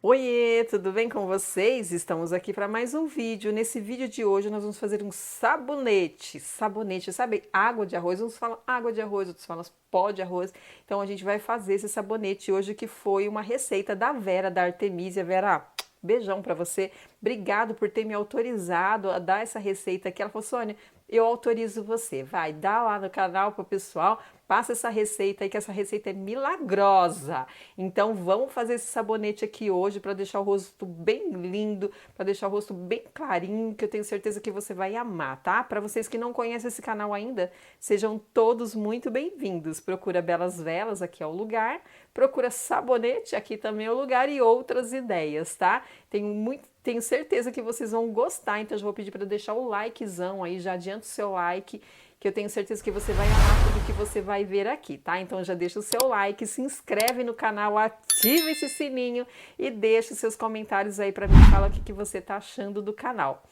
Oiê, tudo bem com vocês? Estamos aqui para mais um vídeo. Nesse vídeo de hoje nós vamos fazer um sabonete. Sabonete, sabe? Água de arroz. Uns falam água de arroz, outros falam pó de arroz. Então a gente vai fazer esse sabonete hoje, que foi uma receita da Vera, da Artemisia. Vera, beijão para você. Obrigado por ter me autorizado a dar essa receita aqui. Ela falou, Sônia, eu autorizo você. Vai, dá lá no canal pro pessoal, passa essa receita aí, que essa receita é milagrosa. Então vamos fazer esse sabonete aqui hoje para deixar o rosto bem lindo, para deixar o rosto bem clarinho, que eu tenho certeza que você vai amar, tá? Para vocês que não conhecem esse canal ainda, sejam todos muito bem-vindos. Procura Belas Velas, aqui é o lugar. Procura sabonete, aqui também é o lugar, e outras ideias, tá? Tenho certeza que vocês vão gostar, então eu vou pedir para deixar o likezão aí, já adianta o seu like, que eu tenho certeza que você vai amar tudo que você vai ver aqui, tá? Então já deixa o seu like, se inscreve no canal, ativa esse sininho e deixa os seus comentários aí para mim, fala o que você tá achando do canal.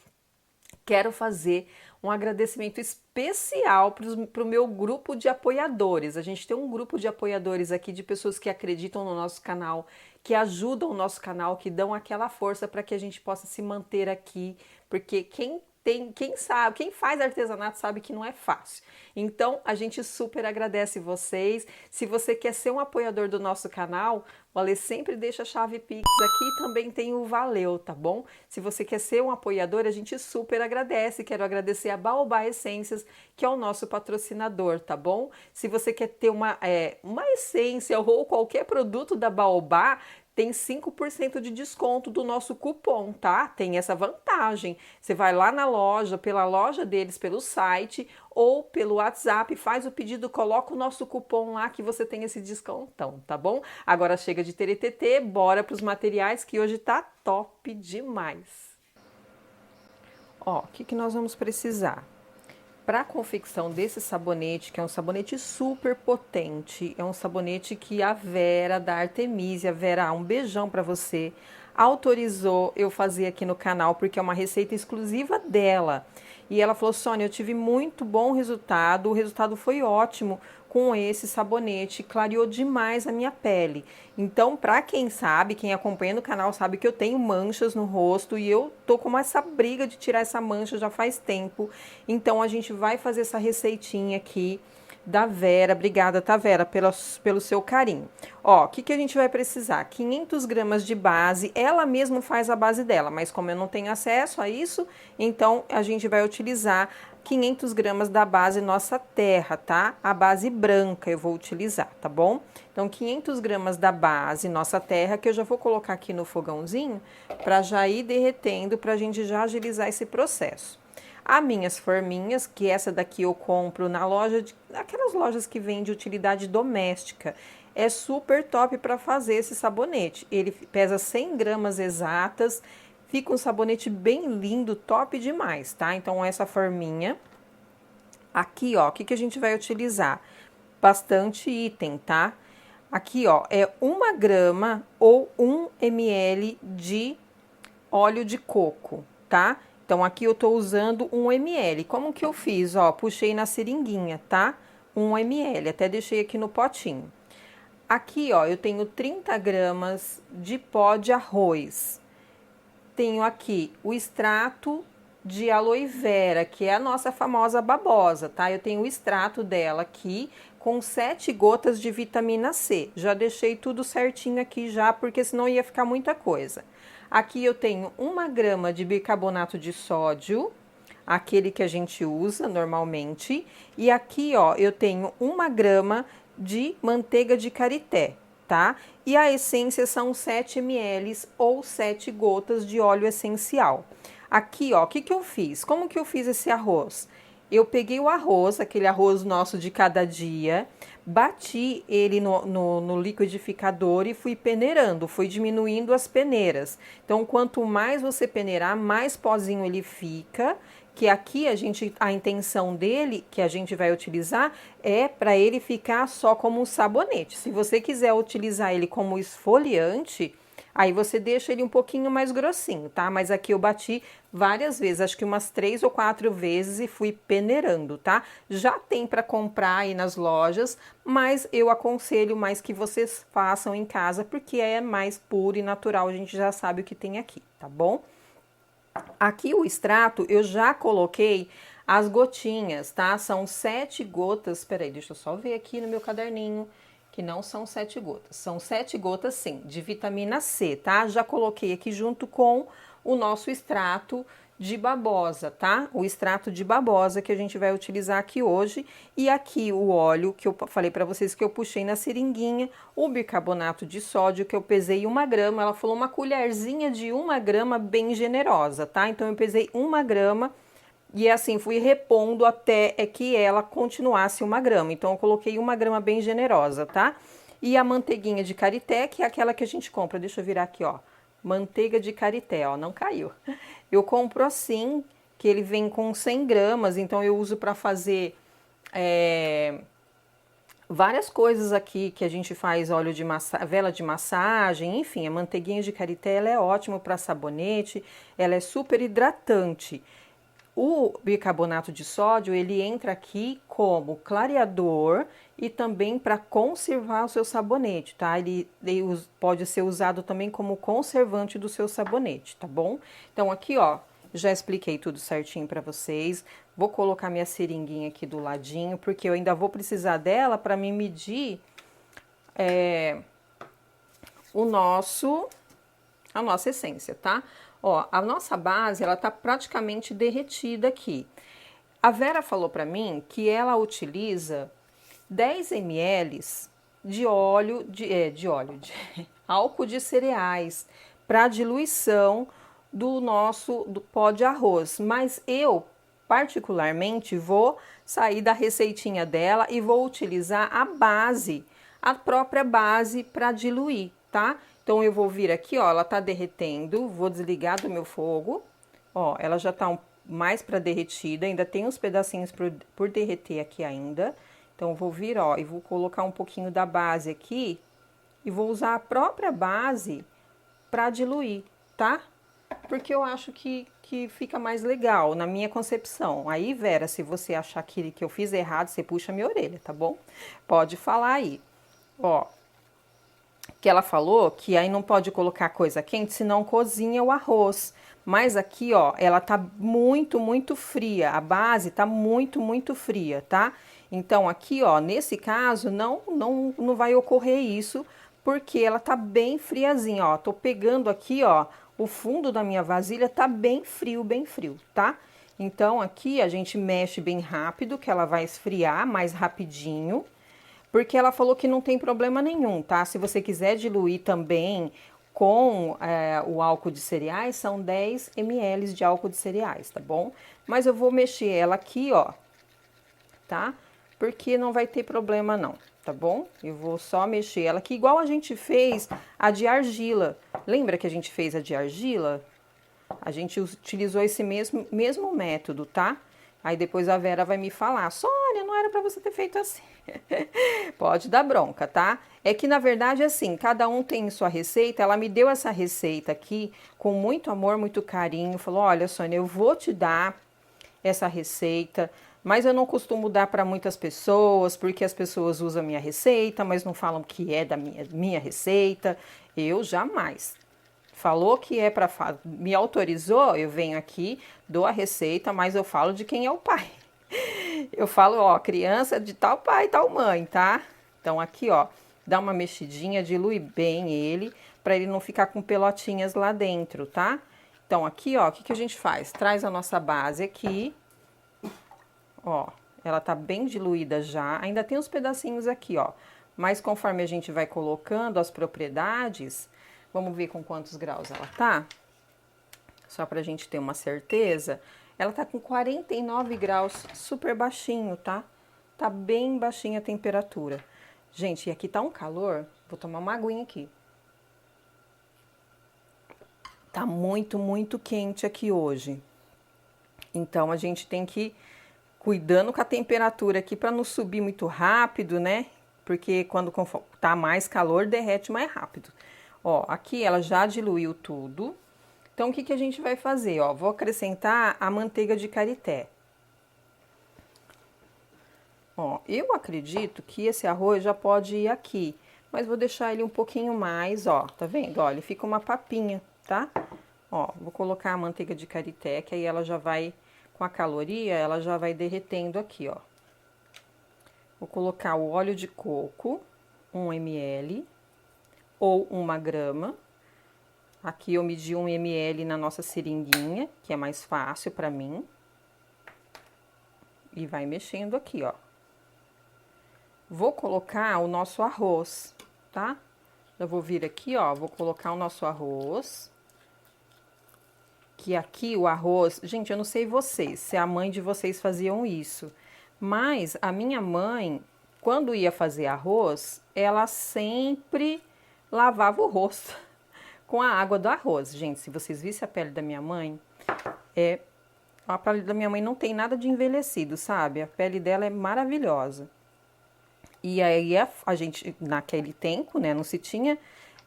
Quero fazer um agradecimento especial para o meu grupo de apoiadores. A gente tem um grupo de apoiadores aqui, de pessoas que acreditam no nosso canal, que ajudam o nosso canal, que dão aquela força para que a gente possa se manter aqui, porque quem sabe, quem faz artesanato sabe que não é fácil. Então, a gente super agradece vocês. Se você quer ser um apoiador do nosso canal, o Ale sempre deixa a chave Pix aqui, e também tem o Valeu, tá bom? Se você quer ser um apoiador, a gente super agradece. Quero agradecer a Baobá Essências, que é o nosso patrocinador, tá bom? Se você quer ter uma essência ou qualquer produto da Baobá, tem 5% de desconto do nosso cupom, tá? Tem essa vantagem. Você vai lá na loja, pela loja deles, pelo site ou pelo WhatsApp, faz o pedido, coloca o nosso cupom lá que você tem esse descontão, tá bom? Agora chega de TTT, bora para os materiais que hoje tá top demais. Ó, o que nós vamos precisar? Para a confecção desse sabonete, que é um sabonete super potente, é um sabonete que a Vera, da Artemisia, Vera, um beijão para você, autorizou eu fazer aqui no canal, porque é uma receita exclusiva dela. E ela falou, Sônia, eu tive muito bom resultado, o resultado foi ótimo com esse sabonete, clareou demais a minha pele. Então, para quem sabe, quem acompanha no canal sabe que eu tenho manchas no rosto e eu tô com essa briga de tirar essa mancha já faz tempo. Então, a gente vai fazer essa receitinha aqui da Vera. Obrigada, tá, Vera, pelo seu carinho. Ó, o que a gente vai precisar? 500 gramas de base, ela mesma faz a base dela, mas como eu não tenho acesso a isso, então a gente vai utilizar 500 gramas da base Nossa Terra, tá? A base branca eu vou utilizar, tá bom? Então, 500 gramas da base Nossa Terra, que eu já vou colocar aqui no fogãozinho, para já ir derretendo, pra gente já agilizar esse processo. As minhas forminhas, que essa daqui eu compro na loja, aquelas lojas que vendem utilidade doméstica, é super top para fazer esse sabonete. Ele pesa 100 gramas exatas, fica um sabonete bem lindo, top demais, tá? Então, essa forminha. Aqui, ó, o que a gente vai utilizar? Bastante item, tá? Aqui, ó, é 1 grama ou 1 ml de óleo de coco, tá? Então, aqui eu tô usando 1 ml. Como que eu fiz? Ó, puxei na seringuinha, tá? 1 ml, até deixei aqui no potinho. Aqui, ó, eu tenho 30 gramas de pó de arroz. Tenho aqui o extrato de aloe vera, que é a nossa famosa babosa, tá? Eu tenho o extrato dela aqui com 7 gotas de vitamina C. Já deixei tudo certinho aqui já, porque senão ia ficar muita coisa. Aqui eu tenho 1 grama de bicarbonato de sódio, aquele que a gente usa normalmente. E aqui, ó, eu tenho 1 grama de manteiga de karité, tá? E a essência são 7 ml ou 7 gotas de óleo essencial. Aqui, ó, o que eu fiz? Como que eu fiz esse arroz? Eu peguei o arroz, aquele arroz nosso de cada dia, bati ele no liquidificador e fui peneirando, fui diminuindo as peneiras. Então, quanto mais você peneirar, mais pozinho ele fica que aqui a intenção dele, que a gente vai utilizar, é para ele ficar só como um sabonete. Se você quiser utilizar ele como esfoliante, aí você deixa ele um pouquinho mais grossinho, tá? Mas aqui eu bati várias vezes, acho que umas 3 ou 4 vezes e fui peneirando, tá? Já tem para comprar aí nas lojas, mas eu aconselho mais que vocês façam em casa, porque é mais puro e natural, a gente já sabe o que tem aqui, tá bom? Aqui o extrato eu já coloquei as gotinhas, tá? São 7 gotas. Peraí, deixa eu só ver aqui no meu caderninho, que não são 7 gotas. São 7 gotas, sim, de vitamina C, tá? Já coloquei aqui junto com o nosso extrato de babosa, tá? O extrato de babosa que a gente vai utilizar aqui hoje. E aqui o óleo que eu falei para vocês que eu puxei na seringuinha, o bicarbonato de sódio que eu pesei 1 grama. Ela falou uma colherzinha de 1 grama bem generosa, tá? Então eu pesei 1 grama e assim fui repondo até que ela continuasse 1 grama. Então eu coloquei 1 grama bem generosa, tá? E a manteiguinha de karité, que é aquela que a gente compra. Deixa eu virar aqui, ó. Manteiga de karité, ó, não caiu. Eu compro assim, que ele vem com 100 gramas, então eu uso para fazer várias coisas aqui que a gente faz, óleo de vela de massagem, enfim, a manteiguinha de karité ela é ótima para sabonete, ela é super hidratante. O bicarbonato de sódio, ele entra aqui como clareador e também para conservar o seu sabonete, tá? Ele pode ser usado também como conservante do seu sabonete, tá bom? Então aqui, ó, já expliquei tudo certinho para vocês. Vou colocar minha seringuinha aqui do ladinho, porque eu ainda vou precisar dela para me medir a nossa essência, tá? Ó, a nossa base, ela tá praticamente derretida aqui. A Vera falou para mim que ela utiliza 10 ml de óleo, de álcool de cereais para diluição do pó de arroz. Mas eu, particularmente, vou sair da receitinha dela e vou utilizar a própria base para diluir, tá? Então eu vou vir aqui, ó, ela tá derretendo, vou desligar do meu fogo. Ó, ela já tá mais para derretida, ainda tem uns pedacinhos por derreter aqui ainda. Então eu vou vir, ó, e vou colocar um pouquinho da base aqui e vou usar a própria base para diluir, tá? Porque eu acho que fica mais legal, na minha concepção. Aí, Vera, se você achar que eu fiz errado, você puxa minha orelha, tá bom? Pode falar aí. Ó, que ela falou que aí não pode colocar coisa quente, senão cozinha o arroz. Mas aqui, ó, ela tá muito fria. A base tá muito fria, tá? Então aqui, ó, nesse caso não vai ocorrer isso, porque ela tá bem friazinha, ó. Tô pegando aqui, ó, o fundo da minha vasilha tá bem frio, tá? Então aqui a gente mexe bem rápido, que ela vai esfriar mais rapidinho. Porque ela falou que não tem problema nenhum, tá? Se você quiser diluir também com o álcool de cereais, são 10 ml de álcool de cereais, tá bom? Mas eu vou mexer ela aqui, ó, tá? Porque não vai ter problema não, tá bom? Eu vou só mexer ela aqui, igual a gente fez a de argila. Lembra que a gente fez a de argila? A gente utilizou esse mesmo método, tá? Aí depois a Vera vai me falar, Sônia, não era para você ter feito assim. Pode dar bronca, tá? É que na verdade assim, cada um tem sua receita. Ela me deu essa receita aqui com muito amor, muito carinho. Falou, olha, Sônia, eu vou te dar essa receita, mas eu não costumo dar para muitas pessoas, porque as pessoas usam a minha receita, mas não falam que é da minha receita. Eu jamais. Falou que é para... Me autorizou, eu venho aqui, dou a receita, mas eu falo de quem é o pai. Eu falo, ó, criança de tal pai, tal mãe, tá? Então aqui, ó, dá uma mexidinha, dilui bem ele, para ele não ficar com pelotinhas lá dentro, tá? Então aqui, ó, o que a gente faz? Traz a nossa base aqui, ó, ela tá bem diluída já, ainda tem uns pedacinhos aqui, ó. Mas conforme a gente vai colocando as propriedades... Vamos ver com quantos graus ela tá? Só pra gente ter uma certeza. Ela tá com 49 graus, super baixinho, tá? Tá bem baixinha a temperatura. Gente, e aqui tá um calor. Vou tomar uma aguinha aqui. Tá muito quente aqui hoje. Então a gente tem que ir cuidando com a temperatura aqui para não subir muito rápido, né? Porque quando tá mais calor, derrete mais rápido. Ó, aqui ela já diluiu tudo. Então o que que a gente vai fazer? Ó, vou acrescentar a manteiga de karité. Ó, eu acredito que esse arroz já pode ir aqui, mas vou deixar ele um pouquinho mais, ó, tá vendo? Ó, ele fica uma papinha, tá? Ó, vou colocar a manteiga de karité, que aí ela já vai, com a caloria, ela já vai derretendo aqui, ó. Vou colocar o óleo de coco, 1 ml, ou 1 grama. Aqui eu medi 1 ml na nossa seringuinha, que é mais fácil pra mim. E vai mexendo aqui, ó. Vou colocar o nosso arroz, tá? Eu vou vir aqui, ó, vou colocar o nosso arroz. Que aqui o arroz... Gente, eu não sei vocês, se a mãe de vocês faziam isso. Mas a minha mãe, quando ia fazer arroz, ela sempre lavava o rosto com a água do arroz. Gente, se vocês vissem a pele da minha mãe, a pele da minha mãe não tem nada de envelhecido, sabe? A pele dela é maravilhosa. E aí a gente, naquele tempo, né, não se tinha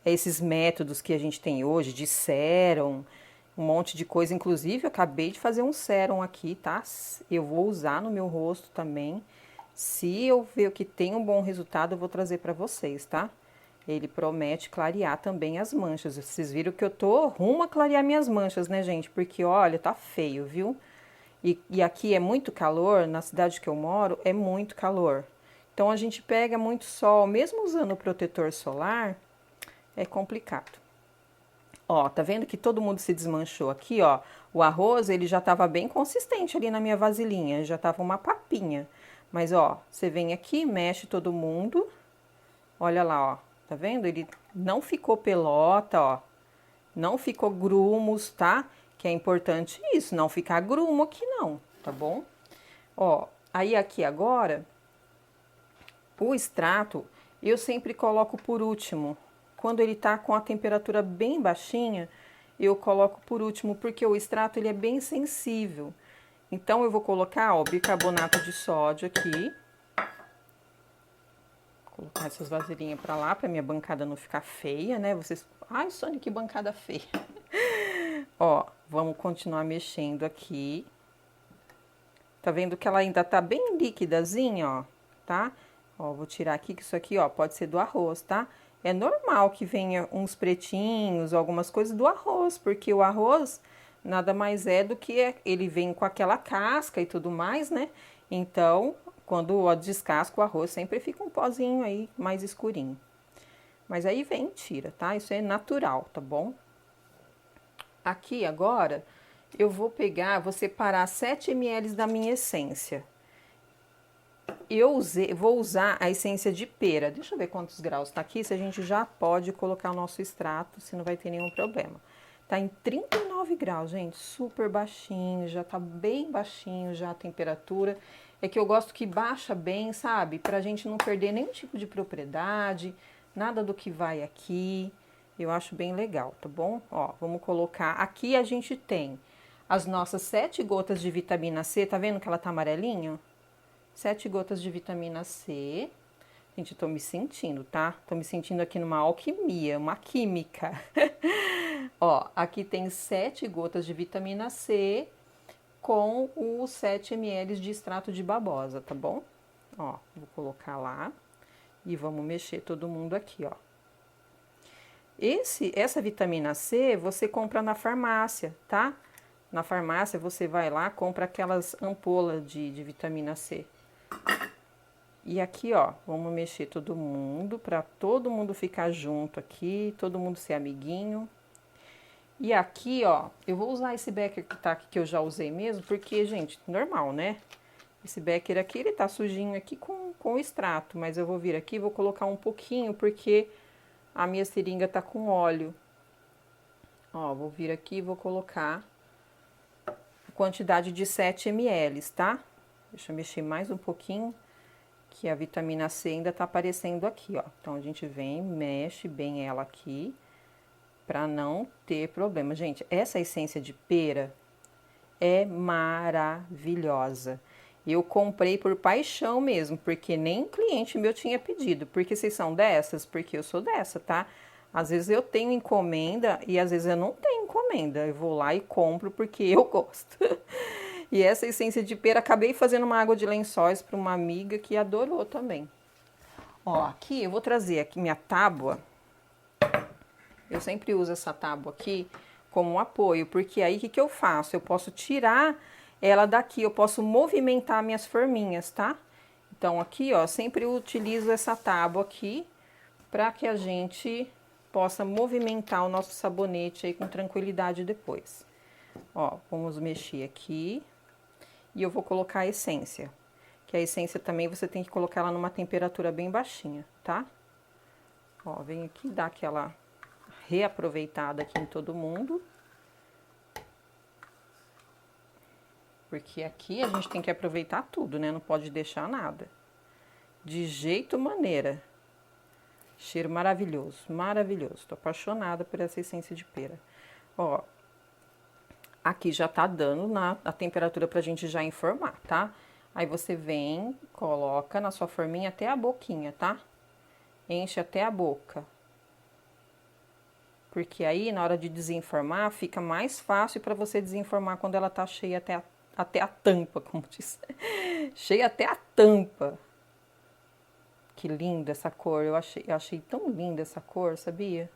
esses métodos que a gente tem hoje de sérum, um monte de coisa. Inclusive, eu acabei de fazer um sérum aqui, tá? Eu vou usar no meu rosto também. Se eu ver que tem um bom resultado, eu vou trazer pra vocês, tá? Ele promete clarear também as manchas. Vocês viram que eu tô rumo a clarear minhas manchas, né, gente? Porque, olha, tá feio, viu? E aqui é muito calor, na cidade que eu moro, é muito calor. Então, a gente pega muito sol, mesmo usando o protetor solar, é complicado. Ó, tá vendo que todo mundo se desmanchou aqui, ó? O arroz, ele já tava bem consistente ali na minha vasilhinha, já tava uma papinha. Mas, ó, você vem aqui, mexe todo mundo. Olha lá, ó, tá vendo? Ele não ficou pelota, ó. Não ficou grumos, tá? Que é importante isso, não ficar grumo aqui não, tá bom? Ó, aí aqui agora... O extrato eu sempre coloco por último. Quando ele tá com a temperatura bem baixinha, eu coloco por último, porque o extrato ele é bem sensível. Então eu vou colocar, ó, bicarbonato de sódio aqui. Vou colocar essas vasilhinhas pra lá, pra minha bancada não ficar feia, né? Vocês... Ai, Sônia, que bancada feia. Ó, vamos continuar mexendo aqui. Tá vendo que ela ainda tá bem liquidazinha, ó, tá? Ó, vou tirar aqui, que isso aqui, ó, pode ser do arroz, tá? É normal que venha uns pretinhos, algumas coisas do arroz, porque o arroz nada mais é do que ele vem com aquela casca e tudo mais, né? Então, quando eu descasco o arroz, sempre fica um pozinho aí mais escurinho. Mas aí vem e tira, tá? Isso é natural, tá bom? Aqui agora, eu vou pegar, vou separar 7 ml da minha essência. Vou usar a essência de pera. Deixa eu ver quantos graus tá aqui, se a gente já pode colocar o nosso extrato, se não vai ter nenhum problema. Tá em 39 graus, gente, super baixinho, já tá bem baixinho já a temperatura. É que eu gosto que baixa bem, sabe? Pra gente não perder nenhum tipo de propriedade, nada do que vai aqui. Eu acho bem legal, tá bom? Ó, vamos colocar... Aqui a gente tem as nossas 7 gotas de vitamina C, tá vendo que ela tá amarelinha? 7 gotas de vitamina C. Gente, eu tô me sentindo, tá? Tô me sentindo aqui numa alquimia, uma química. Ó, aqui tem 7 gotas de vitamina C com os 7 ml de extrato de babosa, tá bom? Ó, vou colocar lá e vamos mexer todo mundo aqui, ó. Essa vitamina C você compra na farmácia, tá? Na farmácia você vai lá, compra aquelas ampolas de vitamina C. E aqui, ó, vamos mexer todo mundo, pra todo mundo ficar junto aqui, todo mundo ser amiguinho. E aqui, ó, eu vou usar esse becker que tá aqui, que eu já usei mesmo, porque, gente, normal, né? Esse becker aqui, ele tá sujinho aqui com o extrato, mas eu vou vir aqui e vou colocar um pouquinho, porque a minha seringa tá com óleo. Ó, vou vir aqui e vou colocar a quantidade de 7 ml, tá? Deixa eu mexer mais um pouquinho, que a vitamina C ainda tá aparecendo aqui, ó. Então, a gente vem, mexe bem ela aqui, pra não ter problema. Gente, essa essência de pera é maravilhosa. Eu comprei por paixão mesmo, porque nem cliente meu tinha pedido. Porque vocês são dessas? Porque eu sou dessa, tá? Às vezes eu tenho encomenda e às vezes eu não tenho encomenda. Eu vou lá e compro porque eu gosto. E essa essência de pera, acabei fazendo uma água de lençóis para uma amiga que adorou também. Ó, aqui eu vou trazer aqui minha tábua. Eu sempre uso essa tábua aqui como um apoio, porque aí o que eu faço? Eu posso tirar ela daqui, eu posso movimentar minhas forminhas, tá? Então aqui, ó, sempre utilizo essa tábua aqui para que a gente possa movimentar o nosso sabonete aí com tranquilidade depois. Ó, vamos mexer aqui e eu vou colocar a essência. Que a essência também você tem que colocar ela numa temperatura bem baixinha, tá? Ó, vem aqui dar aquela reaproveitada aqui em todo mundo. Porque aqui a gente tem que aproveitar tudo, né? Não pode deixar nada. De jeito maneira. Cheiro maravilhoso, maravilhoso. Tô apaixonada por essa essência de pera. Ó, aqui já tá dando a temperatura pra gente já informar, tá? Aí você vem, coloca na sua forminha até a boquinha, tá? Enche até a boca. Porque aí, na hora de desenformar, fica mais fácil para você desenformar quando ela tá cheia até a tampa, como diz. Cheia até a tampa. Que linda essa cor. Eu achei tão linda essa cor, sabia?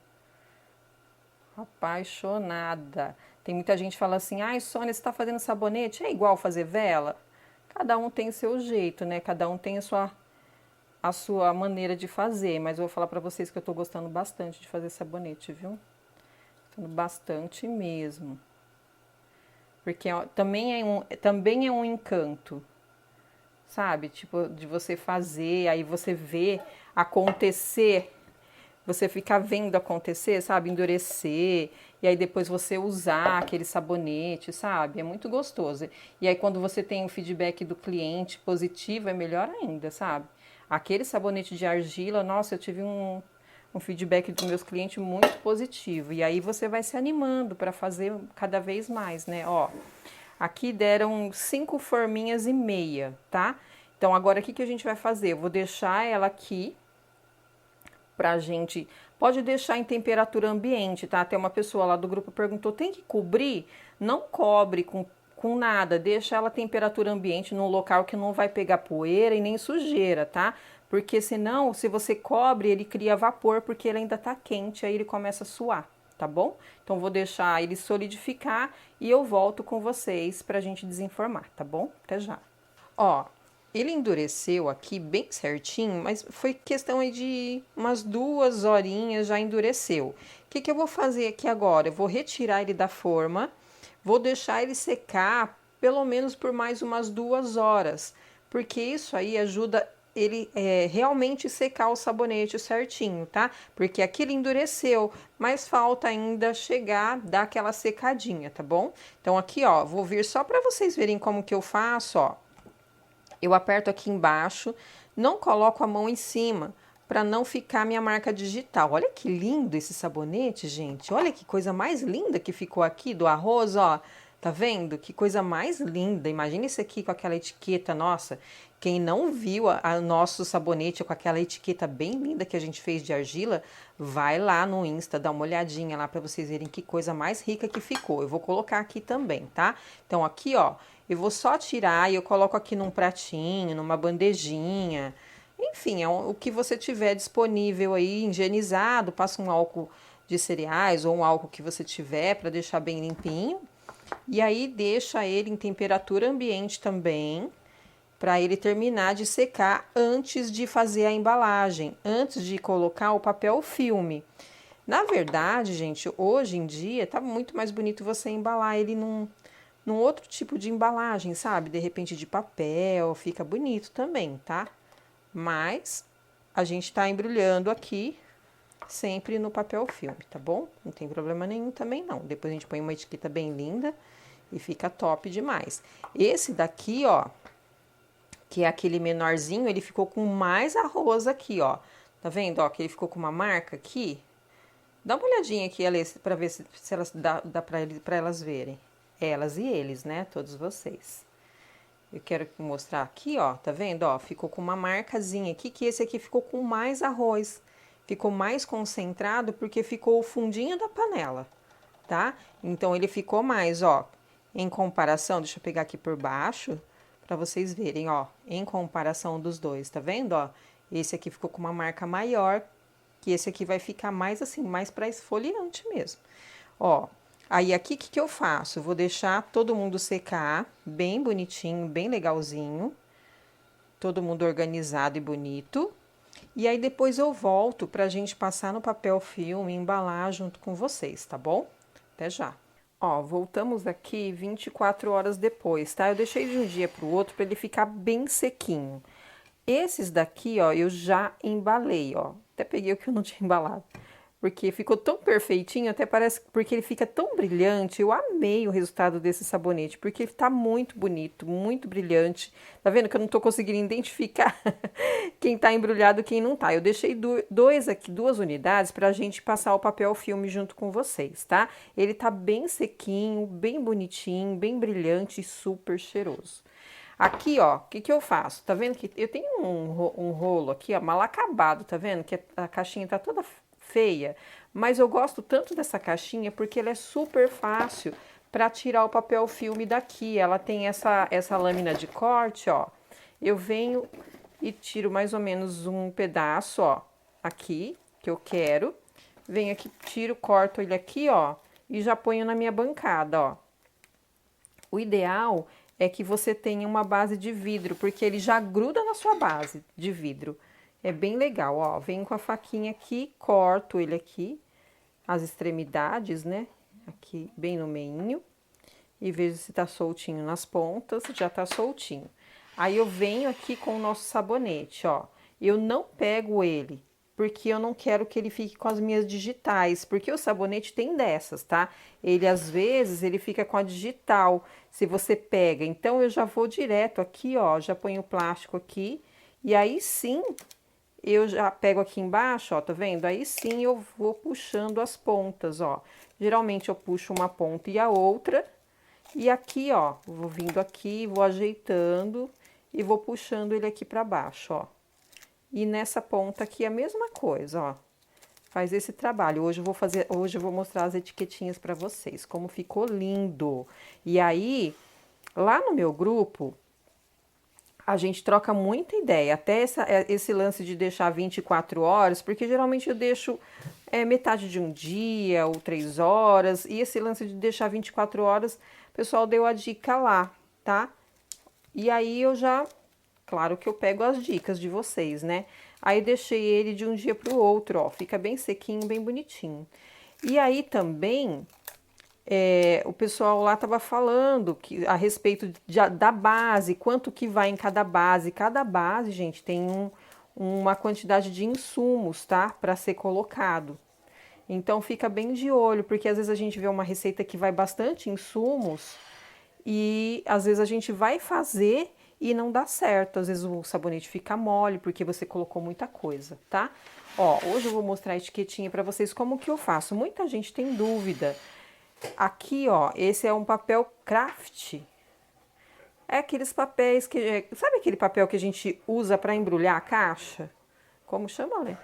Apaixonada. Tem muita gente que fala assim, ai, Sônia, você tá fazendo sabonete? É igual fazer vela? Cada um tem o seu jeito, né? Cada um tem a sua maneira de fazer. Mas eu vou falar pra vocês que eu tô gostando bastante de fazer sabonete, viu? Gostando bastante mesmo. Porque ó, também é um encanto, sabe? Tipo, de você fazer, aí você vê acontecer, você ficar vendo acontecer, sabe? Endurecer, e aí depois você usar aquele sabonete, sabe? É muito gostoso. E aí quando você tem o feedback do cliente positivo, é melhor ainda, sabe? Aquele sabonete de argila, nossa, eu tive um feedback dos meus clientes muito positivo. E aí você vai se animando para fazer cada vez mais, né? Ó, aqui deram 5 forminhas e meia, tá? Então agora o que a gente vai fazer? Eu vou deixar ela aqui pra gente... Pode deixar em temperatura ambiente, tá? Tem uma pessoa lá do grupo perguntou, tem que cobrir? Não cobre com nada, deixa ela temperatura ambiente num local que não vai pegar poeira e nem sujeira, tá? Porque senão, se você cobre, ele cria vapor porque ele ainda tá quente, aí ele começa a suar, tá bom? Então vou deixar ele solidificar e eu volto com vocês pra gente desenformar, tá bom? Até já. Ó, ele endureceu aqui bem certinho, mas foi questão aí de umas 2 horinhas já endureceu. O que eu vou fazer aqui agora? Eu vou retirar ele da forma, vou deixar ele secar pelo menos por mais umas 2 horas, porque isso aí ajuda ele realmente secar o sabonete certinho, tá? Porque aqui ele endureceu, mas falta ainda chegar, dar aquela secadinha, tá bom? Então aqui, ó, vou vir só para vocês verem como que eu faço, ó. Eu aperto aqui embaixo, não coloco a mão em cima, para não ficar minha marca digital. Olha que lindo esse sabonete, gente. Olha que coisa mais linda que ficou aqui do arroz, ó. Tá vendo? Que coisa mais linda. Imagina isso aqui com aquela etiqueta, nossa. Quem não viu a nosso sabonete com aquela etiqueta bem linda que a gente fez de argila, vai lá no Insta, dá uma olhadinha lá para vocês verem que coisa mais rica que ficou. Eu vou colocar aqui também, tá? Então aqui, ó, eu vou só tirar e eu coloco aqui num pratinho, numa bandejinha. Enfim, é o que você tiver disponível aí, higienizado, passa um álcool de cereais ou um álcool que você tiver para deixar bem limpinho. E aí deixa ele em temperatura ambiente também, para ele terminar de secar antes de fazer a embalagem, antes de colocar o papel filme. Na verdade, gente, hoje em dia tá muito mais bonito você embalar ele num outro tipo de embalagem, sabe? De repente de papel, fica bonito também, tá? Mas a gente tá embrulhando aqui sempre no papel filme, tá bom? Não tem problema nenhum também não. Depois a gente põe uma etiqueta bem linda e fica top demais. Esse daqui, ó, que é aquele menorzinho, ele ficou com mais arroz aqui, ó. Tá vendo, ó, que ele ficou com uma marca aqui? Dá uma olhadinha aqui, Alê, pra ver se elas dá pra elas verem. Elas e eles, né? Todos vocês. Eu quero mostrar aqui, ó, tá vendo? Ó, ficou com uma marcazinha aqui, que esse aqui ficou com mais arroz. Ficou mais concentrado porque ficou o fundinho da panela, tá? Então, ele ficou mais, ó, em comparação, deixa eu pegar aqui por baixo, pra vocês verem, ó, em comparação dos dois, tá vendo, ó? Esse aqui ficou com uma marca maior, que esse aqui vai ficar mais assim, mais pra esfoliante mesmo. Ó, aí aqui o que que eu faço? Eu vou deixar todo mundo secar, bem bonitinho, bem legalzinho. Todo mundo organizado e bonito. E aí depois eu volto pra gente passar no papel filme e embalar junto com vocês, tá bom? Até já. Ó, voltamos aqui 24 horas depois, tá? Eu deixei de um dia pro outro pra ele ficar bem sequinho. Esses daqui, ó, eu já embalei, ó. Até peguei o que eu não tinha embalado. Porque ficou tão perfeitinho, até parece, porque ele fica tão brilhante. Eu amei o resultado desse sabonete, porque ele tá muito bonito, muito brilhante. Tá vendo que eu não tô conseguindo identificar quem tá embrulhado e quem não tá. Eu deixei dois aqui, duas unidades pra gente passar o papel filme junto com vocês, tá? Ele tá bem sequinho, bem bonitinho, bem brilhante e super cheiroso. Aqui, ó, o que que eu faço? Tá vendo que eu tenho um rolo aqui, ó, mal acabado, tá vendo? Que a caixinha tá toda feia, mas eu gosto tanto dessa caixinha porque ela é super fácil para tirar o papel filme daqui. Ela tem essa lâmina de corte, ó. Eu venho e tiro mais ou menos um pedaço, ó, aqui, que eu quero. Venho aqui, tiro, corto ele aqui, ó, e já ponho na minha bancada, ó. O ideal é que você tenha uma base de vidro, porque ele já gruda na sua base de vidro. É bem legal, ó. Venho com a faquinha aqui, corto ele aqui, as extremidades, né? Aqui bem no meinho. E vejo se tá soltinho nas pontas, já tá soltinho. Aí eu venho aqui com o nosso sabonete, ó. Eu não pego ele, porque eu não quero que ele fique com as minhas digitais, porque o sabonete tem dessas, tá? Ele às vezes ele fica com a digital, se você pega. Então eu já vou direto aqui, ó, já ponho o plástico aqui e aí sim eu já pego aqui embaixo, ó, tá vendo? Aí sim eu vou puxando as pontas, ó. Geralmente eu puxo uma ponta e a outra. E aqui, ó, vou vindo aqui, vou ajeitando e vou puxando ele aqui pra baixo, ó. E nessa ponta aqui a mesma coisa, ó. Faz esse trabalho. Hoje eu vou mostrar as etiquetinhas pra vocês, como ficou lindo. E aí, lá no meu grupo, a gente troca muita ideia, até esse lance de deixar 24 horas, porque geralmente eu deixo metade de um dia ou 3 horas, e esse lance de deixar 24 horas, o pessoal deu a dica lá, tá? E aí eu já, claro que eu pego as dicas de vocês, né? Aí deixei ele de um dia para o outro, ó, fica bem sequinho, bem bonitinho. E aí também o pessoal lá estava falando a respeito da base, quanto que vai em cada base. Cada base, gente, tem uma quantidade de insumos, tá? Para ser colocado. Então fica bem de olho, porque às vezes a gente vê uma receita que vai bastante insumos e às vezes a gente vai fazer e não dá certo. Às vezes o sabonete fica mole porque você colocou muita coisa, tá? Ó, hoje eu vou mostrar a etiquetinha para vocês como que eu faço. Muita gente tem dúvida. Aqui, ó, esse é um papel craft. É aqueles papéis que... Sabe aquele papel que a gente usa para embrulhar a caixa? Como chama, né?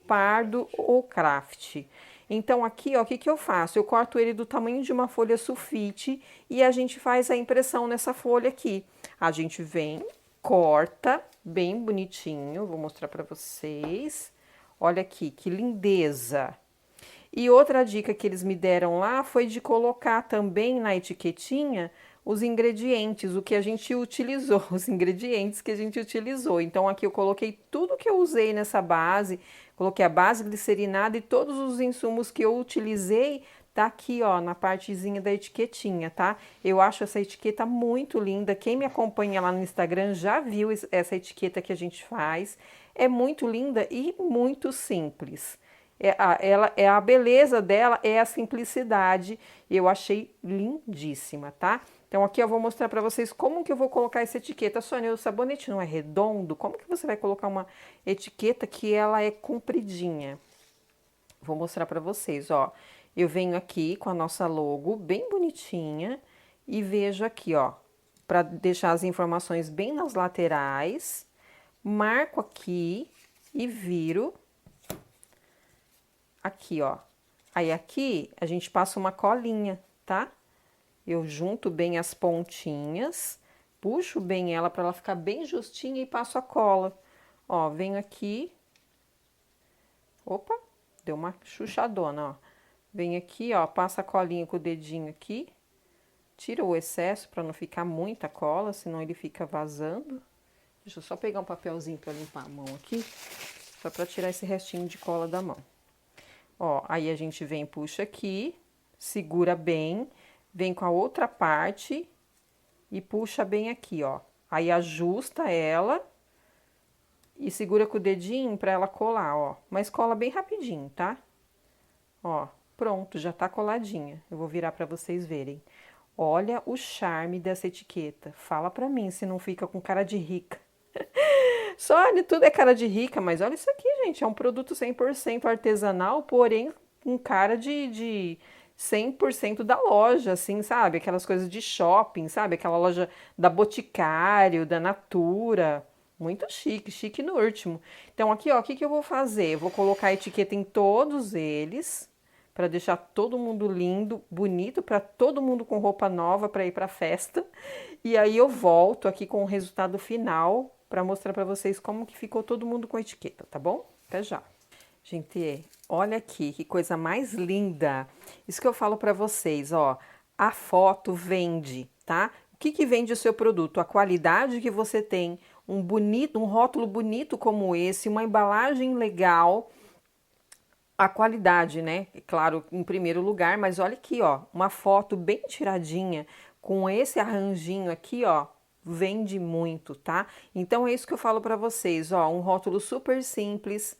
Pardo ou craft. Então, aqui, ó, o que que eu faço? Eu corto ele do tamanho de uma folha sulfite e a gente faz a impressão nessa folha aqui. A gente vem, corta bem bonitinho. Vou mostrar para vocês. Olha aqui, que lindeza! E outra dica que eles me deram lá foi de colocar também na etiquetinha os ingredientes, o que a gente utilizou, os ingredientes que a gente utilizou. Então aqui eu coloquei tudo que eu usei nessa base, coloquei a base glicerinada e todos os insumos que eu utilizei, tá aqui, ó, na partezinha da etiquetinha, tá? Eu acho essa etiqueta muito linda. Quem me acompanha lá no Instagram já viu essa etiqueta que a gente faz. É muito linda e muito simples. A beleza dela é a simplicidade. Eu achei lindíssima, tá? Então aqui eu vou mostrar para vocês como que eu vou colocar essa etiqueta. Sônia, o sabonete não é redondo? Como que você vai colocar uma etiqueta que ela é compridinha? Vou mostrar para vocês, ó. Eu venho aqui com a nossa logo bem bonitinha e vejo aqui, ó, para deixar as informações bem nas laterais, marco aqui e viro aqui, ó. Aí aqui a gente passa uma colinha, tá? Eu junto bem as pontinhas, puxo bem ela para ela ficar bem justinha e passo a cola. Ó, venho aqui. Opa, deu uma chuchadona, ó. Venho aqui, ó, passa a colinha com o dedinho aqui. Tira o excesso para não ficar muita cola, senão ele fica vazando. Deixa eu só pegar um papelzinho para limpar a mão aqui, só para tirar esse restinho de cola da mão. Ó, aí a gente vem, puxa aqui, segura bem, vem com a outra parte e puxa bem aqui, ó. Aí ajusta ela e segura com o dedinho para ela colar, ó. Mas cola bem rapidinho, tá? Ó, pronto, já tá coladinha. Eu vou virar para vocês verem. Olha o charme dessa etiqueta. Fala pra mim se não fica com cara de rica. Só olha, tudo é cara de rica, mas olha isso aqui, gente. É um produto 100% artesanal, porém com cara de 100% da loja, assim, sabe? Aquelas coisas de shopping, sabe? Aquela loja da Boticário, da Natura. Muito chique, chique no último. Então aqui, ó, o que que eu vou fazer? Eu vou colocar a etiqueta em todos eles, para deixar todo mundo lindo, bonito, para todo mundo com roupa nova para ir para a festa. E aí eu volto aqui com o resultado final para mostrar para vocês como que ficou todo mundo com a etiqueta, tá bom? Até já. Gente, olha aqui, que coisa mais linda. Isso que eu falo para vocês, ó, a foto vende, tá? O que que vende o seu produto? A qualidade que você tem, um rótulo bonito como esse, uma embalagem legal, a qualidade, né? Claro, em primeiro lugar, mas olha aqui, ó, uma foto bem tiradinha com esse arranjinho aqui, ó, vende muito, tá? Então é isso que eu falo para vocês, ó, um rótulo super simples.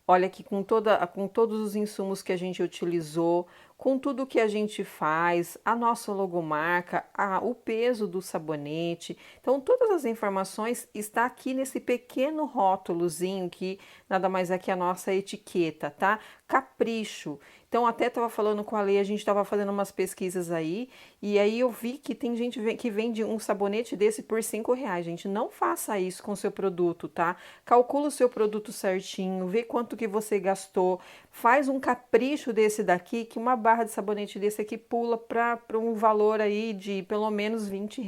Olha aqui com todos os insumos que a gente utilizou, com tudo que a gente faz, a nossa logomarca, o peso do sabonete. Então, todas as informações está aqui nesse pequeno rótulozinho que nada mais é que a nossa etiqueta, tá? Capricho. Então, até estava falando com a Lei, a gente estava fazendo umas pesquisas aí, e aí eu vi que tem gente que vende um sabonete desse por R$ 5, gente. Não faça isso com o seu produto, tá? Calcula o seu produto certinho, vê quanto que você gastou, faz um capricho desse daqui, que uma barra de sabonete desse aqui pula para um valor aí de pelo menos R$ 20,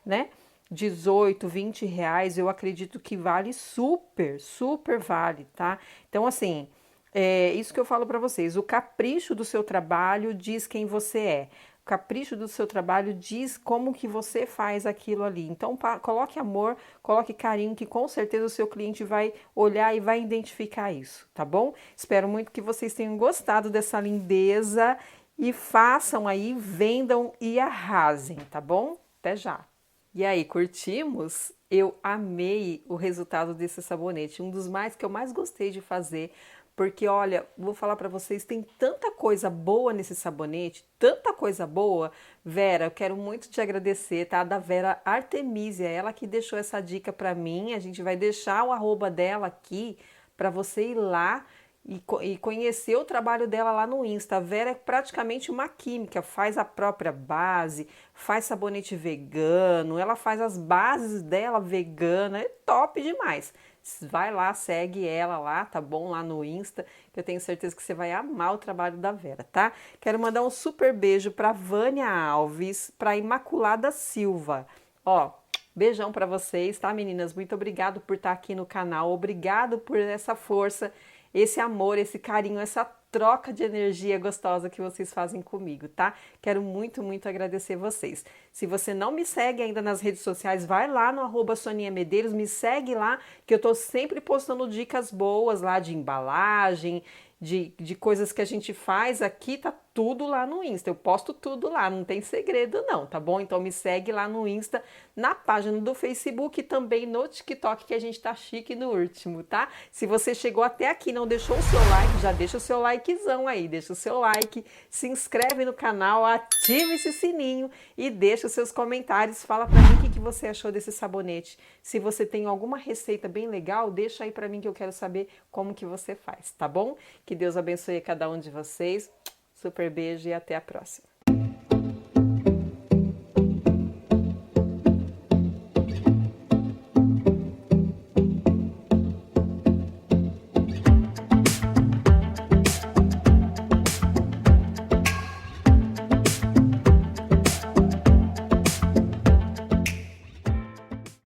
né? 18, R$ 20, eu acredito que vale super, super vale, tá? Então, assim, é isso que eu falo para vocês. O capricho do seu trabalho diz quem você é. O capricho do seu trabalho diz como que você faz aquilo ali. Então, coloque amor, coloque carinho, que com certeza o seu cliente vai olhar e vai identificar isso, tá bom? Espero muito que vocês tenham gostado dessa lindeza e façam aí, vendam e arrasem, tá bom? Até já! E aí, curtimos? Eu amei o resultado desse sabonete, um dos mais que eu mais gostei de fazer, porque olha, vou falar para vocês, tem tanta coisa boa nesse sabonete, tanta coisa boa. Vera, eu quero muito te agradecer, tá? Da Vera Artemisia, ela que deixou essa dica para mim. A gente vai deixar o arroba dela aqui para você ir lá e conhecer o trabalho dela lá no Insta. A Vera é praticamente uma química, faz a própria base, faz sabonete vegano, ela faz as bases dela vegana, é top demais. Vai lá, segue ela lá, tá bom? Lá no Insta, que eu tenho certeza que você vai amar o trabalho da Vera, tá? Quero mandar um super beijo pra Vânia Alves, pra Imaculada Silva. Ó, beijão pra vocês, tá, meninas? Muito obrigado por estar aqui no canal, obrigado por essa força, esse amor, esse carinho, essa troca de energia gostosa que vocês fazem comigo, tá? Quero muito, muito agradecer vocês. Se você não me segue ainda nas redes sociais, vai lá no @Soninha Medeiros, me segue lá, que eu tô sempre postando dicas boas lá de embalagem, de coisas que a gente faz aqui, tá tudo lá no Insta. Eu posto tudo lá, não tem segredo não, tá bom? Então me segue lá no Insta, na página do Facebook e também no TikTok, que a gente tá chique no último, tá? Se você chegou até aqui e não deixou o seu like, já deixa o seu likezão aí, deixa o seu like, se inscreve no canal, ativa esse sininho e deixa os seus comentários. Fala pra mim o que você achou desse sabonete. Se você tem alguma receita bem legal, deixa aí pra mim que eu quero saber como que você faz, tá bom? Que Deus abençoe cada um de vocês. Super beijo e até a próxima.